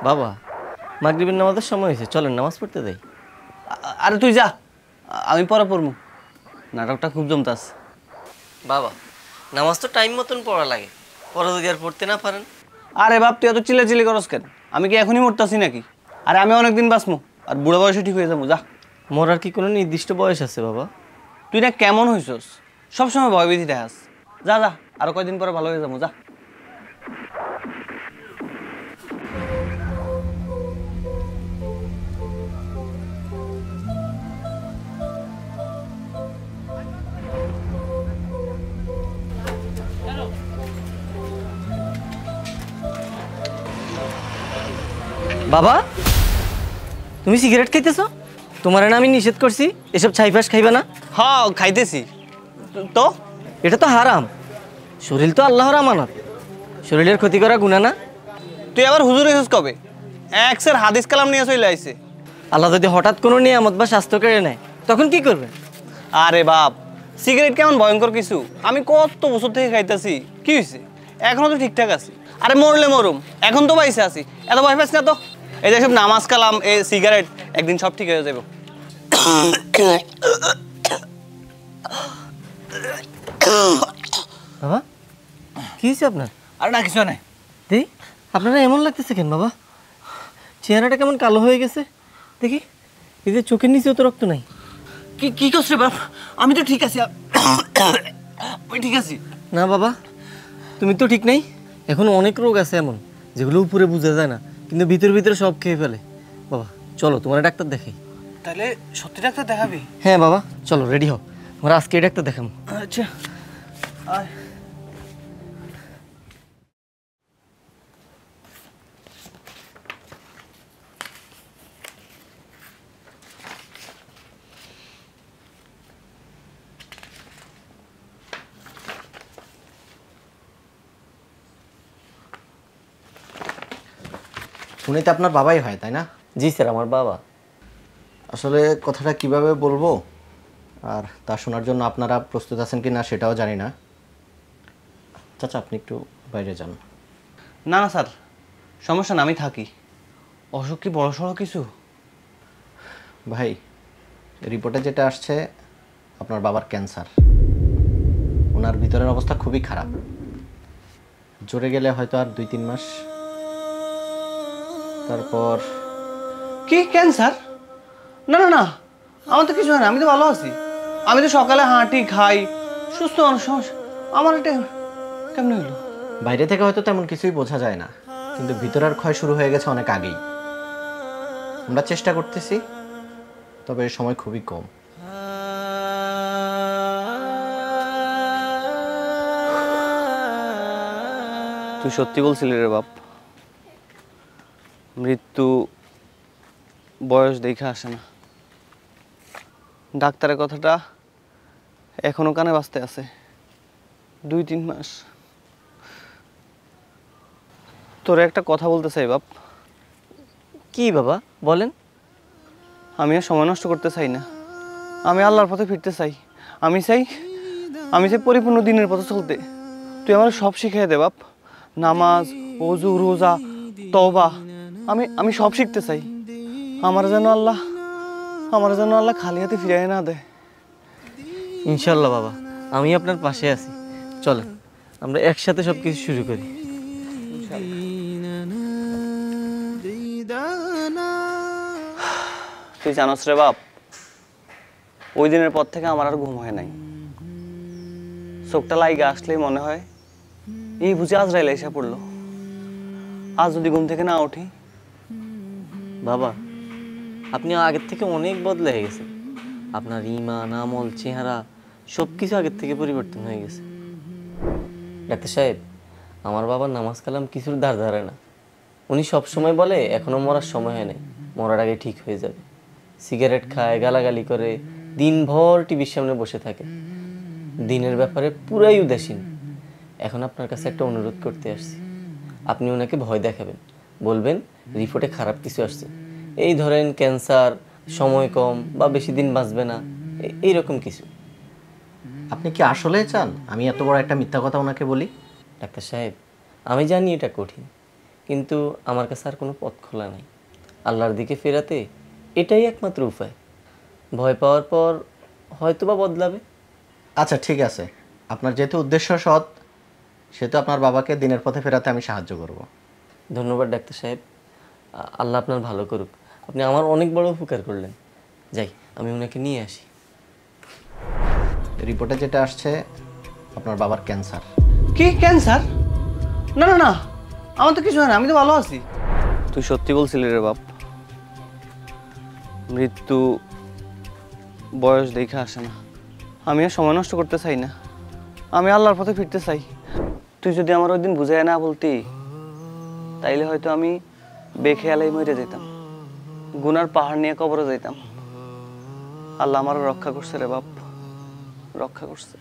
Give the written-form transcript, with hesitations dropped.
বাবা, মাগরিবের নামাজের সময় হয়েছে, চলেন নামাজ পড়তে যাই। আরে তুই যা, আমি পরে পড়বো। নাটকটা খুব জমতাস। বাবা, নামাজ তো টাইম মতন পড়া লাগে, পরে যদি আর পড়তে না পারেন। আরে বাপ, তুই এত চিল্লাচিল্লি করস কেন? আমি কি এখনই মরতাছি নাকি? আরে আমি অনেকদিন বাঁচমু, আর বুড়ো বয়সে ঠিক হয়ে যাবো। যা। মরার কি কোনো নির্দিষ্ট বয়স আছে বাবা? তুই না কেমন হইছস, সবসময় ভয়ভীতি দেখাস। যা যা, আরো কয়দিন পরে ভালো হয়ে যাবো। যা। বাবা, তুমি সিগারেট খাইতেছো? তোমার না আমি নিষেধ করছি এসব ছাইফাস খাইবে না। হ্যাঁ খাইতেছি তো। এটা তো হারাম। শরীর তো আল্লাহর আমানত, শরীরের ক্ষতি করা গুনাহ না? তুই আবার হুজুর হইছস কবে? একসের হাদিস কালাম নিয়ে চলে আইছে। আল্লাহ যদি হঠাৎ কোনো নিয়ামত বা স্বাস্থ্য কেড়ে নেয় তখন কি করবেন? আরে বাপ, সিগারেট কেমন ভয়ঙ্কর কিছু? আমি কত বছর থেকে খাইতেছি, কি হয়েছে? এখনো তো ঠিকঠাক আছি। আরে মরলে মরুম, এখন তো পাইছে আছি, এত ভয় পাইছ না তো। এই যে সব নামাজ কালাম, এই সিগারেট, একদিন সব ঠিক হয়ে যাবে। বাবা, কি হয়েছে আপনার? আর না কিছু নাই। দেখি আপনারা এমন লাগতেছে কেন বাবা? চেহারাটা কেমন কালো হয়ে গেছে দেখি। এই যে চোখের নিচেও তো রক্ত নাই। কি কি করছ রে বাপ? আমি তো ঠিক আছি, আমি ঠিক আছি। না বাবা, তুমি তো ঠিক নাই। এখন অনেক রোগ আছে এমন যেগুলো উপরে বোঝা যায় না, কিন্তু ভিতরে ভিতরে সব খেয়ে ফেলে। বাবা চলো, তোমার ডাক্তার দেখাই। তাহলে সত্যি ডাক্তার দেখাবি? হ্যাঁ বাবা, চলো রেডি হও, আমরা আজকে ডাক্তার দেখাবো। আচ্ছা আয়। উনি তো আপনার বাবাই হয়, তাই না? জি স্যার, আমার বাবা। আসলে কথাটা কিভাবে বলবো আর তা শোনার জন্য আপনারা প্রস্তুত আছেন কি না সেটাও জানি না। চাচা, আপনি একটু বাইরে যান। না না স্যার, সমস্যা না, আমি থাকি। অসুখ কি বড় সড়ো কিছু? ভাই, রিপোর্টে যেটা আসছে আপনার বাবার ক্যান্সার। ওনার ভিতরের অবস্থা খুবই খারাপ, জোরে গেলে হয়তো আর 2-3 মাস। তারপর কি ক্যান্সার? না না না, আমার তো কিছু হয় না, আমি তো ভালো আছি। আমি তো সকালে হাঁটি, খাই, সুস্থ মানুষ। আমার এটা কেমন হলো? বাইরে থেকে হয়তো তেমন কিছুই বোঝা যায় না, কিন্তু ভিতরের ক্ষয় শুরু হয়ে গেছে অনেক আগেই। আমরা চেষ্টা করতেছি, তবে সময় খুবই কম। তুই সত্যি বলছিলি রে বাপ, মৃত্যু বয়স দেখে আসে না। ডাক্তারের কথাটা এখনো কানে বাজতে আছে। 2-3 মাস। তোরে একটা কথা বলতে চাই বাপ। কি বাবা বলেন? আমি আর সময় নষ্ট করতে চাই না, আমি আল্লাহর পথে ফিরতে চাই। আমি চাই পরিপূর্ণ দিনের পথে চলতে। তুই আমার সব শিখিয়ে দে বাপ, নামাজ, ওযু, রোজা, তওবা, আমি সব শিখতে চাই। আমার যেন আল্লাহ খালি হাতে ফিরাই না দেয়। ইনশাল্লাহ বাবা, আমি আপনার পাশে আছি। চলেন আমরা একসাথে সব কিছু শুরু করি। তুই জানোস রে বাপ, ওই দিনের পর থেকে আমার আর ঘুম হয় নাই। চোখটা লাইগা আসলেই মনে হয় এই বুঝে আজরাইল এসে পড়লো। আজ যদি ঘুম থেকে না উঠি। বাবা, আপনি আগের থেকে অনেক বদলে হয়ে গেছেন। আপনার ঈমান, আমল, চেহারা সব কিছু আগের থেকে পরিবর্তন হয়ে গেছে। ডাক্তার সাহেব, আমার বাবার নামাজ কালাম কিছুর ধার ধারে না। উনি সবসময় বলে এখনো মরার সময় হয় নাই, মরার আগে ঠিক হয়ে যাবে। সিগারেট খায়, গালাগালি করে, দিনভর টিভির সামনে বসে থাকে, দিনের ব্যাপারে পুরাই উদাসীন। এখন আপনার কাছে একটা অনুরোধ করতে আসছি, আপনি ওনাকে ভয় দেখাবেন, বলবেন রিপোর্টে খারাপ কিছু আসছে, এই ধরেন ক্যান্সার, সময় কম বা বেশি দিন বাঁচবে না, এইরকম কিছু। আপনি কি আসলেই চান আমি এত বড় একটা মিথ্যা কথা ওনাকে বলি? ডাক্তার সাহেব, আমি জানি এটা কঠিন, কিন্তু আমার কাছে আর কোনো পথ খোলা নাই। আল্লাহর দিকে ফেরাতে এটাই একমাত্র উপায়। ভয় পাওয়ার পর হয়তোবা বদলাবে। আচ্ছা ঠিক আছে, আপনার যেহেতু উদ্দেশ্য সৎ, সেহেতু আপনার বাবাকে দিনের পথে ফেরাতে আমি সাহায্য করব। ধন্যবাদ ডাক্তার সাহেব, আল্লাহ আপনার ভালো করুক। আপনি আমার অনেক বড় উপকার করলেন। যাই, আমি ওনাকে নিয়ে আসি। রিপোর্টে যেটা আসছে আপনার বাবার ক্যান্সার। কি ক্যান্সার? না না না, আমার তো কিছু হয় না, আমি তো ভালো আছি। তুই সত্যি বলছিলি রে বাপ, মৃত্যু বয়স দেখে আসে না। আমি আর সময় নষ্ট করতে চাই না, আমি আল্লাহর পথে ফিরতে চাই। তুই যদি আমার ওই দিন বুঝাই না বলতি, তাইলে হয়তো আমি বেখেয়ালেই মরে যেতাম, গুনার পাহাড় নিয়ে কবরে যাইতাম। আল্লাহ আমার রক্ষা করছে রে বাপ, রক্ষা করছে।